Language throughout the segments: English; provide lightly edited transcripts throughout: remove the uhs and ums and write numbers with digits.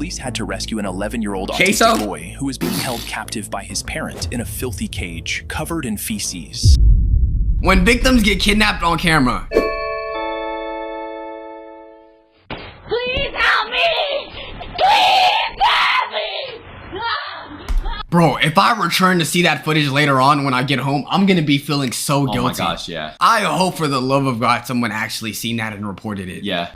police had to rescue an 11-year-old Queso? autistic boy who was being held captive by his parent in a filthy cage, covered in feces. When victims get kidnapped on camera. Please help me! Please help me! Bro, if I return to see that footage later on when I get home, I'm gonna be feeling so guilty. Oh my gosh, yeah. I hope for the love of God someone actually seen that and reported it. Yeah.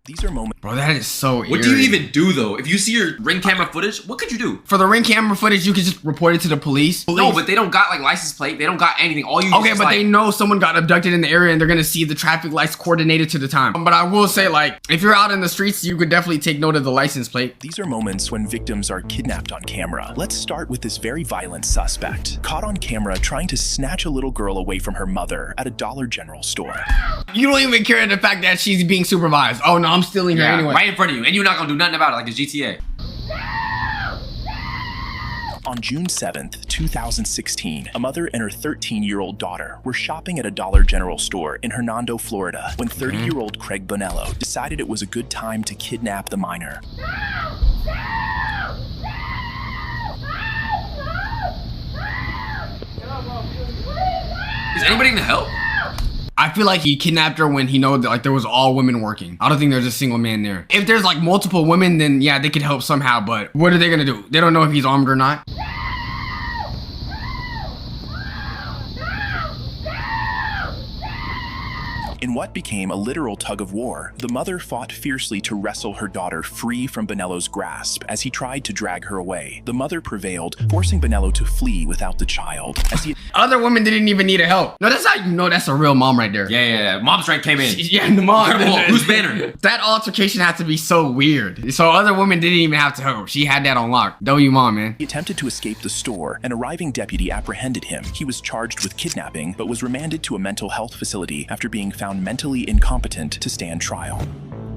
These are moments. Bro, that is so eerie. What do you even do though? If you see your Ring camera footage, what could you do? For the Ring camera footage, you could just report it to the police. No, but they don't got like license plate. They don't got anything. All you Okay, just, but like, they know someone got abducted in the area and they're gonna see the traffic lights coordinated to the time. But I will say, like, if you're out in the streets, you could definitely take note of the license plate. These are moments when victims are kidnapped on camera. Let's start with this very violent suspect, caught on camera trying to snatch a little girl away from her mother at a Dollar General store. You don't even care the fact that she's being supervised. Oh no, I'm stealing her yeah, anyway. right in front of you, and you're not gonna do nothing about it, like it's GTA. On June 7th, 2016, a mother and her 13-year-old daughter were shopping at a Dollar General store in Hernando, Florida, when 30-year-old Craig Bonello decided it was a good time to kidnap the minor. Is anybody gonna help? I feel like he kidnapped her when he know that like there was all women working. I don't think there's a single man there. If there's like multiple women, then yeah, they could help somehow, but what are they gonna do? They don't know if he's armed or not. In what became a literal tug of war, the mother fought fiercely to wrestle her daughter free from Bonello's grasp as he tried to drag her away. The mother prevailed, forcing Bonello to flee without the child. As he Other women didn't even need help. No, that's how you know that's a real mom right there. Yeah. Mom's strength came in. Yeah, the mom. Incredible. Who's Banner? That altercation had to be so weird. So other women didn't even have to help. She had that on lock. W mom, man. He attempted to escape the store. An arriving deputy apprehended him. He was charged with kidnapping, but was remanded to a mental health facility after being found mentally incompetent to stand trial.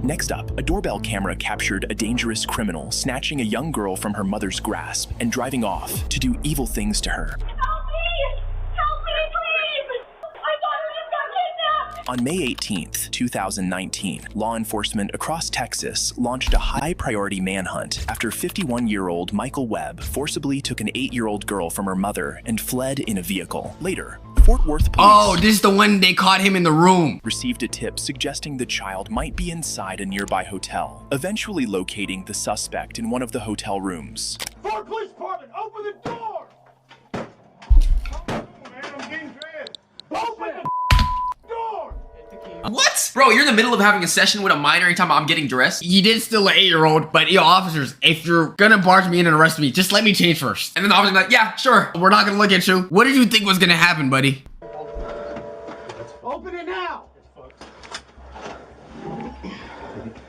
Next up, a doorbell camera captured a dangerous criminal snatching a young girl from her mother's grasp and driving off to do evil things to her. Help me! Help me, please! My daughter just got kidnapped! On May 18th, 2019, law enforcement across Texas launched a high-priority manhunt after 51-year-old Michael Webb forcibly took an 8-year-old girl from her mother and fled in a vehicle. Later, Fort Worth police Oh, this is the one they caught him in the room. received a tip suggesting the child might be inside a nearby hotel, eventually locating the suspect in one of the hotel rooms. Fort Police Department, open the door! Man, I'm getting dressed. Open the door! What? Bro, you're in the middle of having a session with a minor every time I'm getting dressed? He did steal an 8-year-old, but yo, officers, if you're gonna barge me in and arrest me, just let me change first. And then the officer's like, yeah, sure. We're not gonna look at you. What did you think was gonna happen, buddy? Open it now!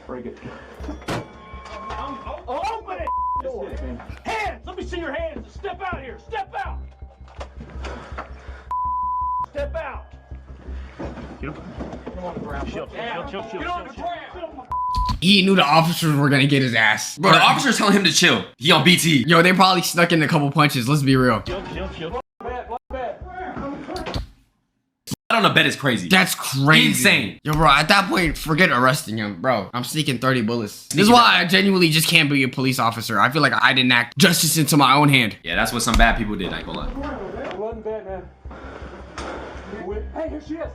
Break it. Open it! Door. Hands! Let me see your hands! Step out here! Step out! Step out! Get on the ground. Chill. Get on the ground! He knew the officers were gonna get his ass. Bro, the officer's telling him to chill. He on BT. Yo, they probably snuck in a couple punches. Let's be real. Blood on a bed is crazy. That's crazy. Insane. Yo, bro, at that point, forget arresting him, bro. I'm sneaking 30 bullets. This is why I genuinely just can't be a police officer. I feel like I didn't act justice into my own hand. Yeah, that's what some bad people did, I ain't gonna lie. Wasn't bad, man. Hey, here she is.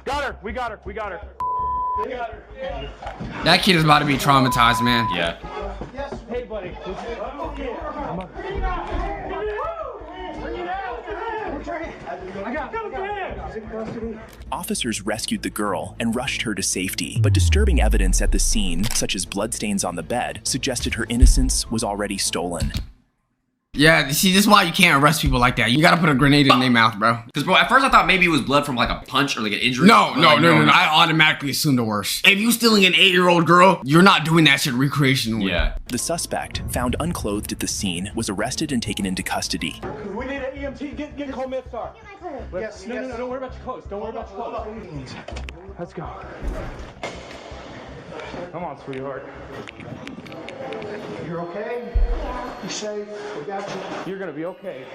Got her. We got her. We got her. We got her. That kid is about to be traumatized, man. Yeah. Yes. Hey, buddy. I got it. Officers rescued the girl and rushed her to safety, but disturbing evidence at the scene, such as bloodstains on the bed, suggested her innocence was already stolen. Yeah, see, this is why you can't arrest people like that. You gotta put a grenade in their mouth, bro. Because, bro, at first I thought maybe it was blood from like a punch or like an injury. No. But, like, I automatically assume the worst. If you stealing an 8-year-old girl, you're not doing that shit recreationally. Yeah. The suspect, found unclothed at the scene, was arrested and taken into custody. We need an EMT. Get call MedStar. Yes. No. Don't worry about your clothes. Don't worry about your clothes. Let's go. Come on, sweetheart. You're okay? Yeah. You safe? We got you. You're gonna be okay.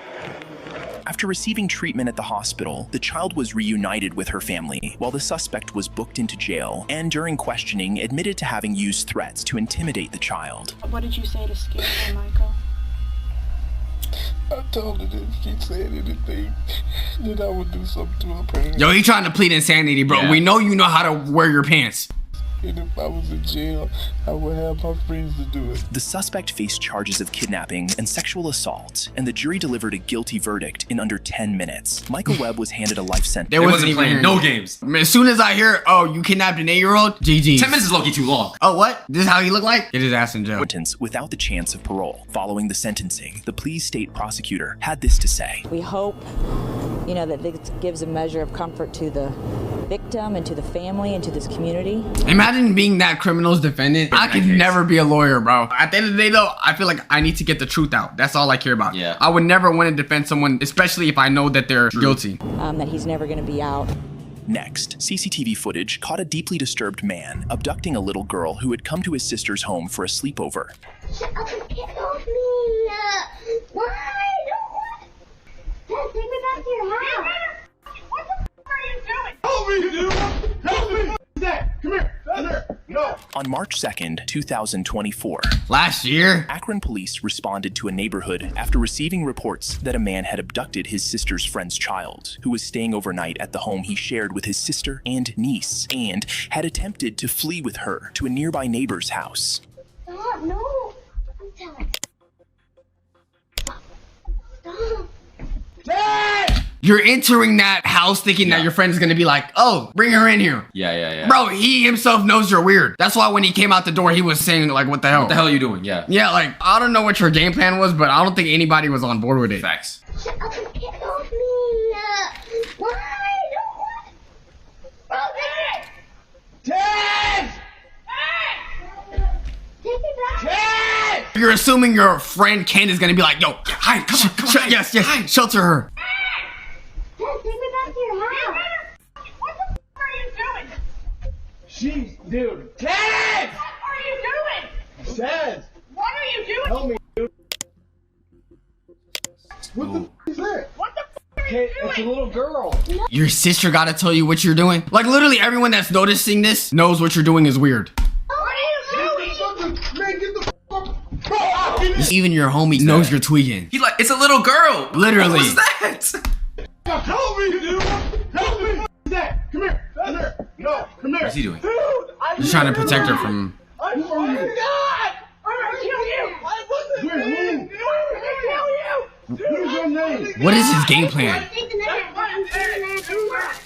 After receiving treatment at the hospital, the child was reunited with her family, while the suspect was booked into jail and during questioning admitted to having used threats to intimidate the child. What did you say to scare her, Michael? I told her that if she said anything, that I would do something to her parents. Yo, he trying to plead insanity, bro. Yeah. We know you know how to wear your pants. And if I was in jail, I would have my friends to do it. The suspect faced charges of kidnapping and sexual assault, and the jury delivered a guilty verdict in under 10 minutes. Michael Webb was handed a life sentence. There It wasn't wasn't even playing hearing no it. games. As soon as I hear, oh, you kidnapped an 8-year-old, GG. 10 minutes is low-key too long. Oh, what? This is how he look like? Get his ass in jail. Without the chance of parole. Following the sentencing, the Pleas State prosecutor had this to say. We hope, that this gives a measure of comfort to the victim and to the family and to this community. Imagine being that criminal's defendant. I could case. never be a lawyer, bro. At the end of the day, though, I feel like I need to get the truth out. That's all I care about. Yeah. I would never want to defend someone, especially if I know that they're guilty. That he's never going to be out. Next, CCTV footage caught a deeply disturbed man abducting a little girl who had come to his sister's home for a sleepover. Shut up and get off me! Why? Dad, take me back to your house. What the f are you doing? Help me, dude! Help me! Dad, come here! Come here! No! On March 2nd, 2024, Last year? Akron police responded to a neighborhood after receiving reports that a man had abducted his sister's friend's child, who was staying overnight at the home he shared with his sister and niece, and had attempted to flee with her to a nearby neighbor's house. Stop, no! I'm telling. Stop. Dad! You're entering that house thinking that your friend is gonna be like, oh, bring her in here. Yeah. Bro, he himself knows you're weird. That's why when he came out the door, he was saying like, what the hell? What the hell are you doing? Yeah. Yeah, like, I don't know what your game plan was, but I don't think anybody was on board with it. Facts. Shut up and get off me! Why? No! Okay! Dad! Take me back. Dad! You're assuming your friend Ken is gonna be like, yo, hide, come on, hide. Yes, shelter her. Dad, take me back to your house. What the f are you doing? Jeez, dude. Dad! What are you doing? Dad! What are you doing? Help me, dude. What the f is that? What the f are you Okay, doing? it's a little girl. Your sister gotta tell you what you're doing. Like, literally everyone that's noticing this knows what you're doing is weird. What are you doing? Man, get the f up. Bro, I can Even your homie knows you're tweaking. He like, it's a little girl. Literally. What was that? help me, dude. Help me. What is that? Come here. Come here. No, come here. What's he doing? Dude, I Just trying to protect her from... I swear to God! I'm gonna kill you. I wasn't Wait, I'm gonna kill you. What is your name? What is his game plan? Take the knife. I'm taking the knife.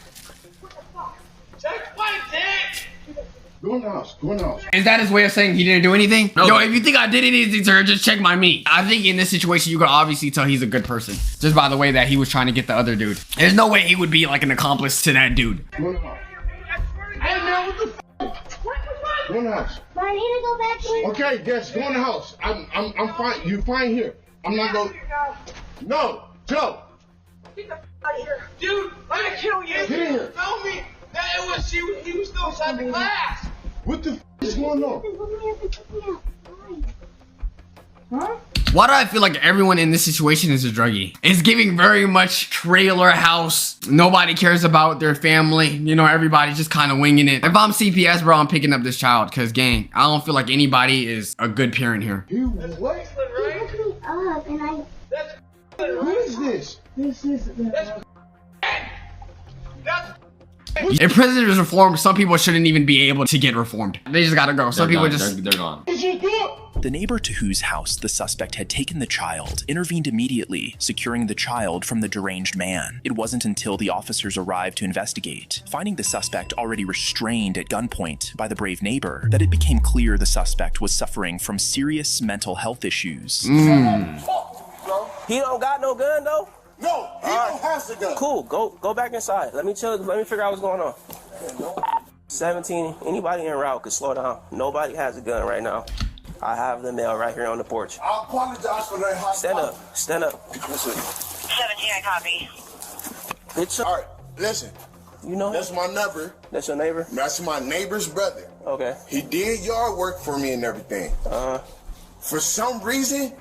Check my dick! Go in the house. Go in the house. Is that his way of saying he didn't do anything? No. Yo, if you think I did anything to her, just check my meat. I think in this situation, you could obviously tell he's a good person. Just by the way that he was trying to get the other dude. There's no way he would be like an accomplice to that dude. Go in the house. Hey, man, what the f? Go in the house. But I need to go back to Okay, yes, go in the house. I'm fine. You fine here. I'm not going. No, Joe. Get the f out of here. Dude, I'm gonna kill you. Get in here. Tell me that it was he was still inside the class. What the f is going on? Huh? Why do I feel like everyone in this situation is a druggie? It's giving very much trailer house. Nobody cares about their family. You know, everybody's just kind of winging it. If I'm CPS, bro, I'm picking up this child. Cause gang, I don't feel like anybody is a good parent here. You what? He picked me up and I. That's Who is this? This is the. that's If prison is reformed, some people shouldn't even be able to get reformed. They just gotta go. Some people just... They're gone. What you doing? The neighbor to whose house the suspect had taken the child intervened immediately, securing the child from the deranged man. It wasn't until the officers arrived to investigate, finding the suspect already restrained at gunpoint by the brave neighbor, that it became clear the suspect was suffering from serious mental health issues. He don't got no gun though? No, he don't have the gun. Cool, go back inside. Let me chill, let me figure out what's going on. 17, anybody en route could slow down. Nobody has a gun right now. I have the mail right here on the porch. I apologize for that hot Stand up, stand up. Listen. 17, I copy. Good shot. All right, listen. You know him? That's my neighbor. That's your neighbor? That's my neighbor's brother. Okay. He did yard work for me and everything. For some reason,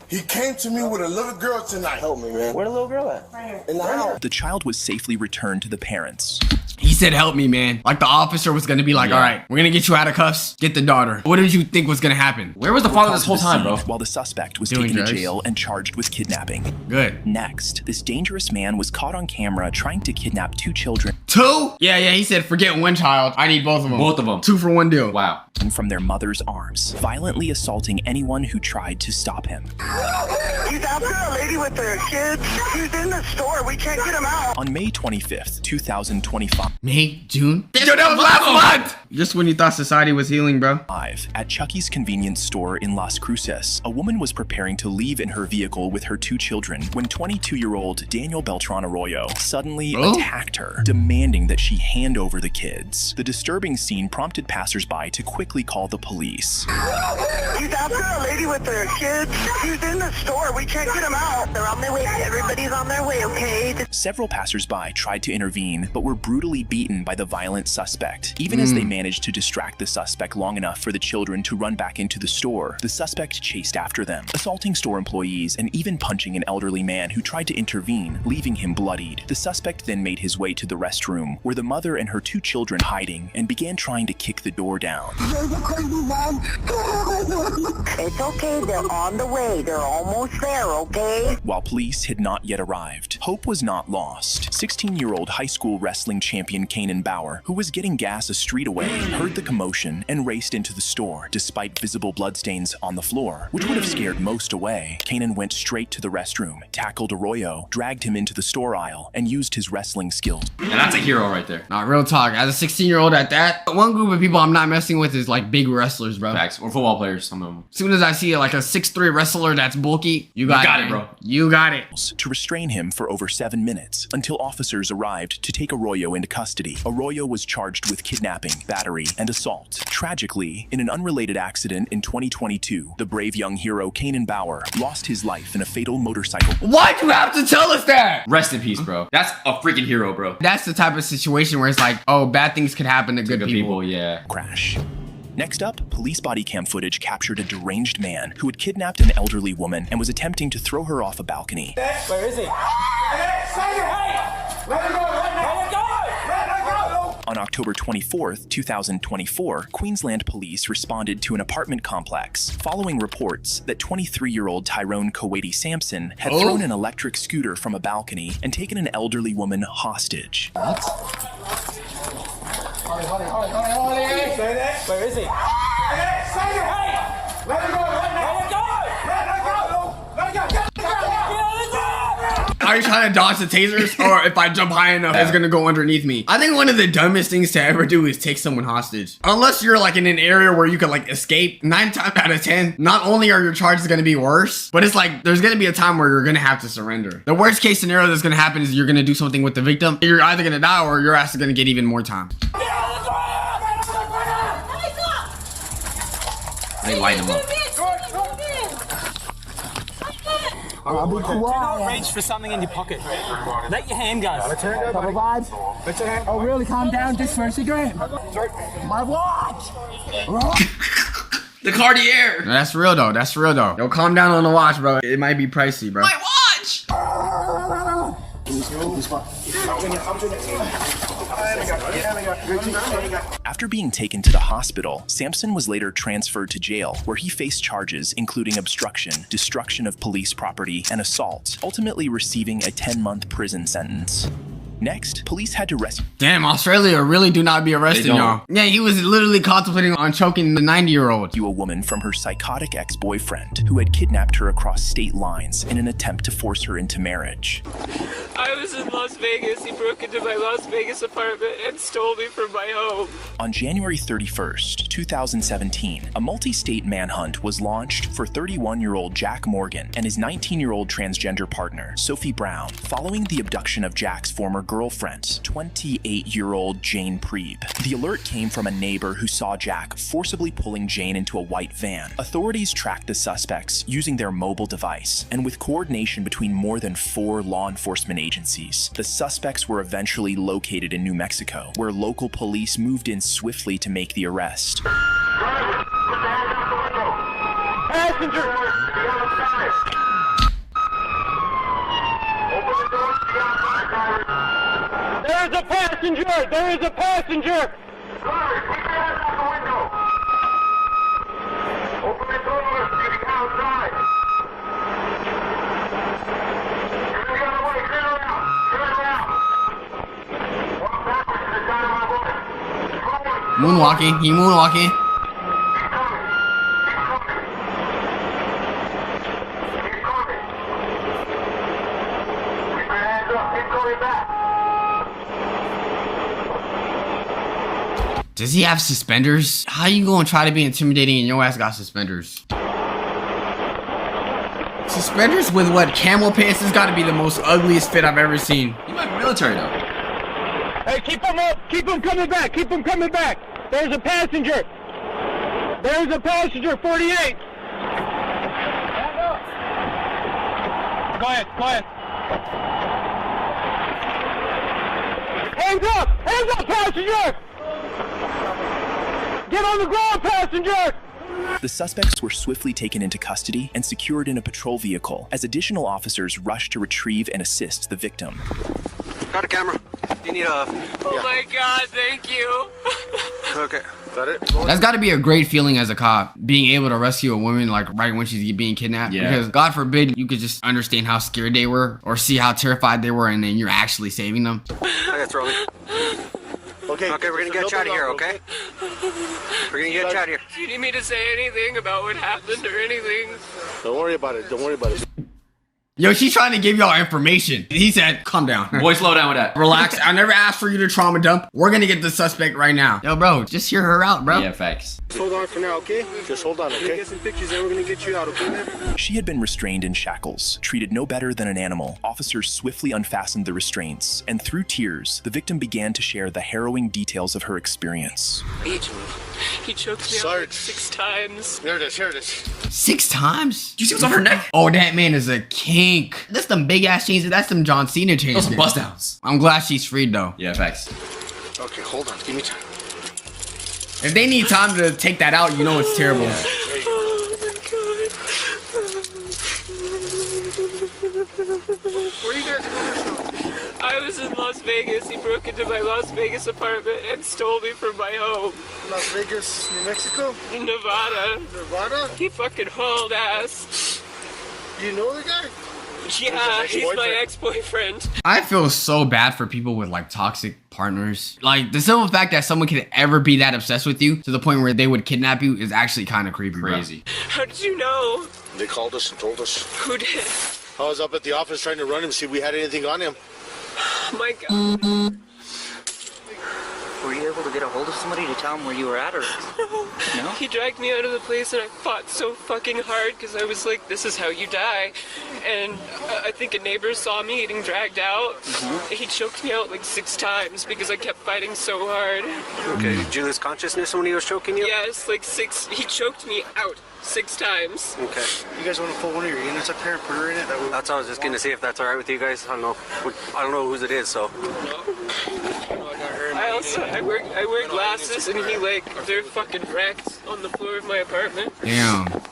he came to me with a little girl tonight. Help me, man. Where the little girl at? Right here. In the house. The child was safely returned to the parents. He said, help me, man. Like the officer was gonna be like, all right, we're gonna get you out of cuffs, get the daughter. What did you think was gonna happen? Where was the father this whole time, bro? While the suspect was Doing taken drugs. to jail and charged with kidnapping. Good. Next, this dangerous man was caught on camera trying to kidnap 2 children. 2? Yeah, he said, forget one child. I need both of them. Both of them. 2 for 1 deal. Wow. From their mother's arms, violently assaulting anyone who tried to stop him. He's after a lady with her kids. He's in the store. We can't get him out. On May 25th, 2025, May, June? Yo, that was last month! Just when you thought society was healing, bro. at Chucky's convenience store in Las Cruces, a woman was preparing to leave in her vehicle with her 2 children when 22-year-old Daniel Beltran Arroyo suddenly attacked her, demanding that she hand over the kids. The disturbing scene prompted passersby to quickly call the police. He's after a lady with her kids. He's in the store. We can't get him out. They're on their way. Everybody's on their way, okay? Several passersby tried to intervene, but were brutally beaten by the violent suspect. Even as they managed to distract the suspect long enough for the children to run back into the store, the suspect chased after them, assaulting store employees and even punching an elderly man who tried to intervene, leaving him bloodied. The suspect then made his way to the restroom, where the mother and her 2 children hiding, and began trying to kick the door down. It's okay. They're on the way. They're almost there, okay? While police had not yet arrived, hope was not lost. 16-year-old high school wrestling champion Kanan Bauer, who was getting gas a street away, heard the commotion and raced into the store, despite visible bloodstains on the floor, which would have scared most away. Kanan went straight to the restroom, tackled Arroyo, dragged him into the store aisle, and used his wrestling skills. And that's a hero right there. Nah, real talk. As a 16-year-old at that, one group of people I'm not messing with is like big wrestlers, bro. Facts. Or football players, some of them. As soon as I see like a 6'3" wrestler that's bulky, you got it, it, bro. You got it. To restrain him for over 7 minutes, until officers arrived to take Arroyo into custody. Arroyo was charged with kidnapping, battery, and assault. Tragically, in an unrelated accident in 2022, the brave young hero Kanan Bauer lost his life in a fatal motorcycle. Why'd you have to tell us that? Rest in peace, bro. That's a freaking hero, bro. That's the type of situation where it's like, oh, bad things could happen to good people. Yeah. Crash. Next up, police body cam footage captured a deranged man who had kidnapped an elderly woman and was attempting to throw her off a balcony. Where is he? Hey! Let her go! Let her go! Let her go! On October 24th, 2024, Queensland police responded to an apartment complex following reports that 23-year-old Tyrone Kuwaiti Sampson had thrown an electric scooter from a balcony and taken an elderly woman hostage. Say that. Where is he? Say hey! Let her go! Let her go! Let her go! Let her go! Are you trying to dodge the tasers? Or if I jump high enough, it's gonna go underneath me? I think one of the dumbest things to ever do is take someone hostage. Unless you're like in an area where you can like escape, 9 times out of 10, not only are your charges gonna be worse, but it's like there's gonna be a time where you're gonna have to surrender. The worst case scenario that's gonna happen is you're gonna do something with the victim. You're either gonna die or your ass is gonna get even more time. They light him up. Do not reach for something in your pocket. Let your hand go. Let your hand go, buddy. Let your hand go. Oh, really? Calm down just for a second. My watch! The Cartier. No, that's real though. That's real though. Yo, calm down on the watch, bro. It might be pricey, bro. My watch! After being taken to the hospital, Sampson was later transferred to jail, where he faced charges including obstruction, destruction of police property, and assault, ultimately receiving a 10-month prison sentence. Next, police had to rescue. Damn, Australia really do not be arresting y'all. Yeah, he was literally contemplating on choking the 90-year-old. A woman from her psychotic ex-boyfriend who had kidnapped her across state lines in an attempt to force her into marriage. I was in Las Vegas. He broke into my Las Vegas apartment and stole me from my home. On January 31st, 2017, a multi-state manhunt was launched for 31-year-old Jack Morgan and his 19-year-old transgender partner, Sophie Brown, following the abduction of Jack's former girlfriend, 28-year-old Jane Preeb. The alert came from a neighbor who saw Jack forcibly pulling Jane into a white van. Authorities tracked the suspects using their mobile device, and with coordination between more than 4 law enforcement agencies, the suspects were eventually located in New Mexico, where local police moved in swiftly to make the arrest. Passenger! There is a passenger! There is a passenger! Open the door, getting outside. Clear the other way, clear around, clear around. Walk backwards to the side of my boy. Moonwalking. He moonwalking. Does he have suspenders? How you gonna try to be intimidating and your ass got suspenders? Suspenders with what? Camel pants has got to be the most ugliest fit I've ever seen. You might be military though. Hey, keep them up! Keep them coming back! Keep them coming back! There's a passenger! There's a passenger, 48! Go ahead, go ahead. Hands up! Hands up, passenger! Get on the ground, passenger! The suspects were swiftly taken into custody and secured in a patrol vehicle as additional officers rushed to retrieve and assist the victim. Got a camera. You need a... Oh my God, thank you. Okay. Got it? That's got to be a great feeling as a cop, being able to rescue a woman like right when she's being kidnapped. Yeah. Because God forbid you could just understand how scared they were or see how terrified they were, and then you're actually saving them. I got thrown. Okay, we're gonna get you out of here, okay? We're gonna get you out of here. Do you need me to say anything about what happened or anything? Don't worry about it. Don't worry about it. Yo, she's trying to give y'all information. He said, calm down. Boy, slow down with that. Relax. I never asked for you to trauma dump. We're gonna get the suspect right now. Yo, bro, just hear her out, bro. Yeah, facts. Hold on for now, okay? Just hold on, okay? We're gonna get some pictures and we're gonna get you out, okay, man? She had been restrained in shackles, treated no better than an animal. Officers swiftly unfastened the restraints, and through tears, the victim began to share the harrowing details of her experience. He choked me out like 6 times. Here it is, here it is. 6 times? Do you see what's on her neck? Oh, that man is a kink. That's them big ass chains. That's them John Cena chains. Those bust downs. I'm glad she's freed though. Yeah, facts. Okay, hold on. Give me time. If they need time to take that out, you know it's terrible. Oh Where are you guys going? I was in Las Vegas. He broke into my Las Vegas apartment and stole me from my home. Las Vegas, New Mexico? Nevada. Nevada? He fucking hauled ass. You know the guy? Yeah, he's my ex-boyfriend. I feel so bad for people with like toxic partners. Like the simple fact that someone could ever be that obsessed with you to the point where they would kidnap you is actually kind of creepy. Crazy. How did you know? They called us and told us. Who did? I was up at the office trying to run him, see if we had anything on him. Oh my God. Were you able to get a hold of somebody to tell them where you were at, or no? He dragged me out of the place and I fought so fucking hard because I was like, this is how you die. And I think a neighbor saw me getting dragged out. He choked me out like 6 times because I kept fighting so hard. Okay, did you lose consciousness when he was choking you? Yes, like 6. He choked me out 6 times. Okay. You guys want to pull one of your units up here and put her in it? That's what I was just gonna see if that's alright with you guys. I don't know whose it is, so. I wear glasses and he like, they're fucking wrecked on the floor of my apartment. Damn. God,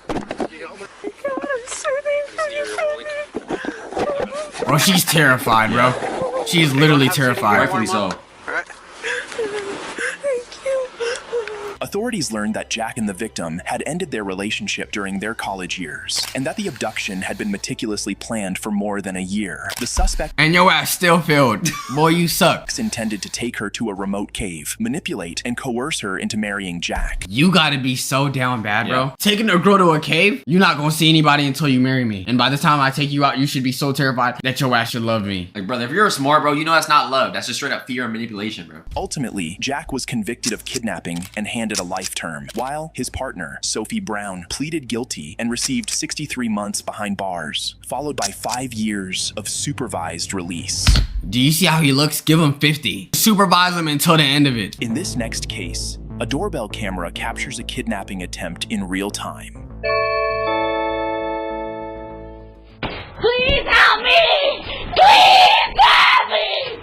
I'm so thankful. Bro, she's terrified, bro. She's literally terrified. Rightfully so. Authorities learned that Jack and the victim had ended their relationship during their college years, and that the abduction had been meticulously planned for more than a year. The suspect and your ass still failed. Boy, you suck. Intended to take her to a remote cave, manipulate and coerce her into marrying Jack. You gotta be so down bad, bro. Taking a girl to a cave, you're not gonna see anybody until you marry me. And by the time I take you out, you should be so terrified that your ass should love me. Like, brother, if you're smart, bro, you know that's not love. That's just straight up fear and manipulation, bro. Ultimately, Jack was convicted of kidnapping and handed a life term, while his partner, Sophie Brown, pleaded guilty and received 63 months behind bars, followed by 5 years of supervised release. Do you see how he looks? Give him 50. Supervise him until the end of it. In this next case, a doorbell camera captures a kidnapping attempt in real time. Please help me! Please help me!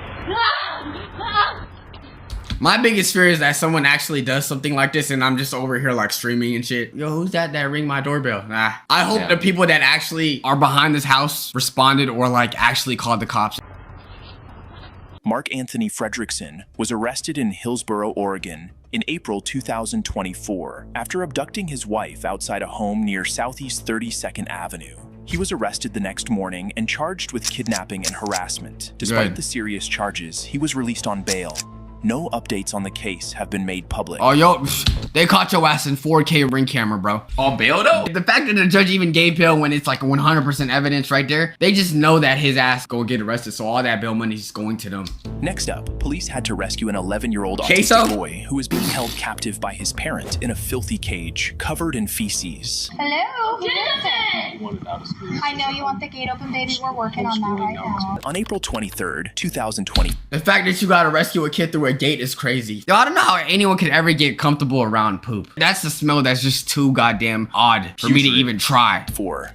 My biggest fear is that someone actually does something like this and I'm just over here like streaming and shit. Yo, who's that ring my doorbell? Nah. I hope the people that actually are behind this house responded or like actually called the cops. Mark Anthony Fredrickson was arrested in Hillsboro, Oregon in April 2024 after abducting his wife outside a home near Southeast 32nd Avenue. He was arrested the next morning and charged with kidnapping and harassment. Despite the serious charges, he was released on bail. No updates on the case have been made public. Oh, yo, they caught your ass in 4K ring camera, bro. On bail, though? The fact that the judge even gave bail when it's like 100% evidence right there, they just know that his ass go get arrested, so all that bail money is going to them. Next up, police had to rescue an 11-year-old autistic boy who was being held captive by his parent in a filthy cage, covered in feces. Hello? Jonathan! I know you want the gate open, baby. We're working on that right now. On April 23rd, 2020, the fact that you gotta rescue a kid through a gate is crazy. Yo, I don't know how anyone could ever get comfortable around poop. That's the smell that's just too goddamn odd for me to even try.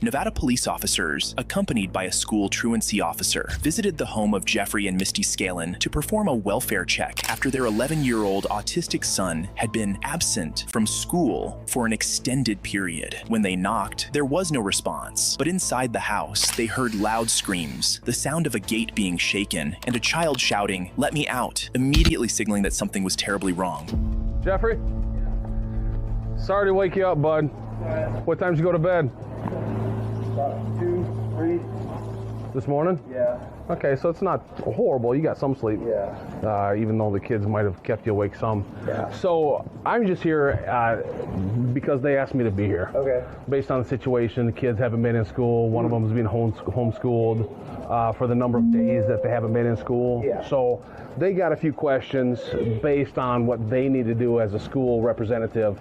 Nevada police officers, accompanied by a school truancy officer, visited the home of Jeffrey and Misty Scalin to perform a welfare check after their 11-year-old autistic son had been absent from school for an extended period. When they knocked, there was no response, but inside the house, they heard loud screams, the sound of a gate being shaken, and a child shouting, "Let me out," immediately signaling that something was terribly wrong. Jeffrey? Sorry to wake you up, bud. What time did you go to bed? About 2, 3. This morning? Yeah. Okay, so it's not horrible. You got some sleep. Yeah. Even though the kids might have kept you awake some. Yeah. So I'm just here because they asked me to be here. Okay. Based on the situation, the kids haven't been in school. One of them is being homeschooled for the number of days that they haven't been in school. Yeah. So they got a few questions based on what they need to do as a school representative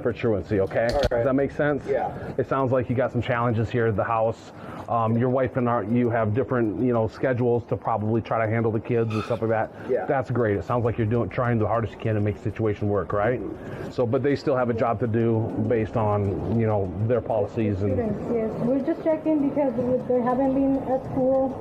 for truancy, okay? All right. Does that make sense? Yeah. It sounds like you got some challenges here at the house. Your wife and you have different, schedules to probably try to handle the kids and stuff like that. Yeah. That's great. It sounds like you're trying the hardest you can to make the situation work, right? So, but they still have a job to do based on, their policies and. Yes, we're just checking because they haven't been at school.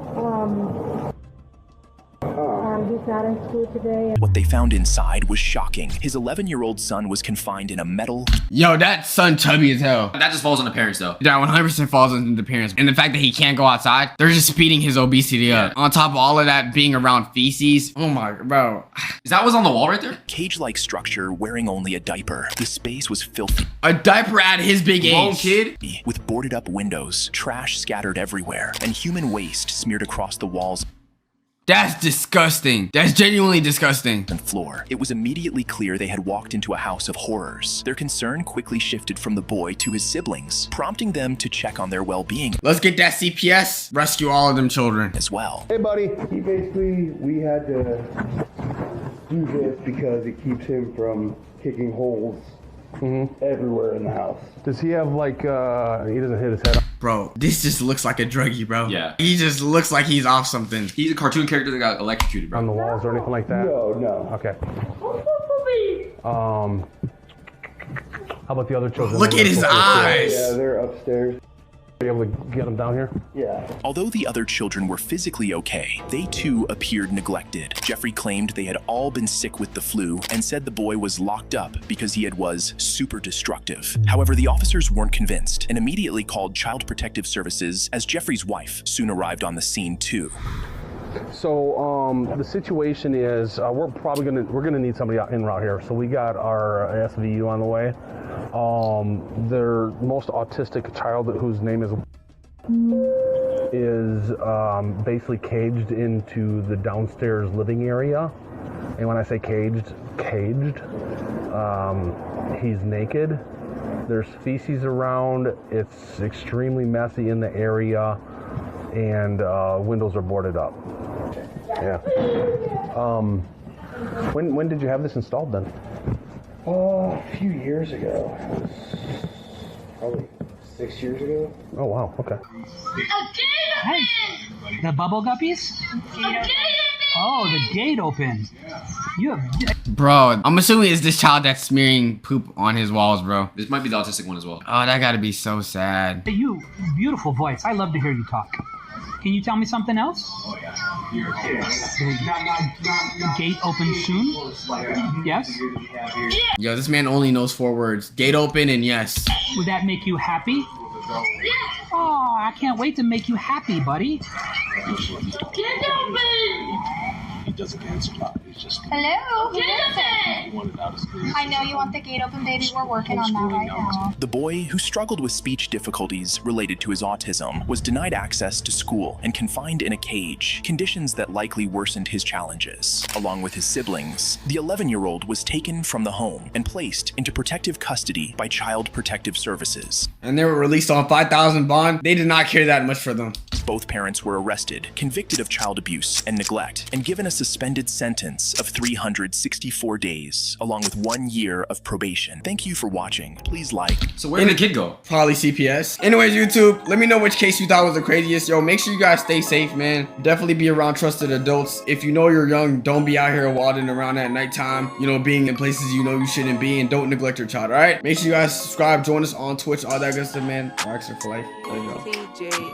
He's not in school today. What they found inside was shocking. His 11-year-old son was confined in a metal... Yo, that son chubby as hell. That just falls on the parents, though. That 100% falls on the parents. And the fact that he can't go outside, they're just speeding his obesity up. On top of all of that being around feces. Oh my, bro. Is that what's on the wall right there? Cage-like structure wearing only a diaper. The space was filthy. A diaper at his big age. Lone kid? With boarded up windows, trash scattered everywhere, and human waste smeared across the walls. That's disgusting. That's genuinely disgusting. And floor. It was immediately clear they had walked into a house of horrors. Their concern quickly shifted from the boy to his siblings, prompting them to check on their well-being. Let's get that CPS. Rescue all of them children. As well. Hey, buddy. We had to do this because it keeps him from kicking holes everywhere in the house. Does he have he doesn't hit his head? Bro, this just looks like a druggie, bro. Yeah. He just looks like he's off something. He's a cartoon character that got electrocuted, bro. On the walls or anything like that? No. Okay. How about the other children? Look at his eyes. Yeah, they're upstairs. Are you able to get them down here? Yeah. Although the other children were physically okay, they too appeared neglected. Jeffrey claimed they had all been sick with the flu and said the boy was locked up because he was super destructive. However, the officers weren't convinced and immediately called Child Protective Services as Jeffrey's wife soon arrived on the scene too. So the situation is we're gonna need somebody out en route here. So we got our SVU on the way. Their most autistic child, whose name is basically caged into the downstairs living area. And when I say caged, he's naked. There's feces around. It's extremely messy in the area, and windows are boarded up. Yeah. When did you have this installed then? A few years ago. Probably 6 years ago. Oh wow, okay. Hey, the bubble guppies? Oh, the gate opened. You have... Bro, I'm assuming it's this child that's smearing poop on his walls, bro. This might be the autistic one as well. Oh, that gotta be so sad. Hey, you, beautiful voice. I love to hear you talk. Can you tell me something else? The gate open soon? Yes? Yo, this man only knows 4 words. Gate open and yes. Would that make you happy? Oh, I can't wait to make you happy, buddy. Gate open! He doesn't answer loud. He's just Hello? Gate open! I know you want the gate open, baby. We're working on that right now. The boy, who struggled with speech difficulties related to his autism, was denied access to school and confined in a cage, conditions that likely worsened his challenges. Along with his siblings, the 11-year-old was taken from the home and placed into protective custody by Child Protective Services. And they were released on $5,000 bond. They did not care that much for them. Both parents were arrested, convicted of child abuse and neglect, and given a suspended sentence of 364 days, along with 1 year of probation. Thank you for watching. Please like. So where did the kid go? Probably CPS. Anyways, YouTube, let me know which case you thought was the craziest. Yo, make sure you guys stay safe, man. Definitely be around trusted adults. If you know you're young, don't be out here wandering around at nighttime, you know, being in places you know you shouldn't be, and don't neglect your child, all right? Make sure you guys subscribe, join us on Twitch, all that good stuff, man. Rockstar for life. There you go.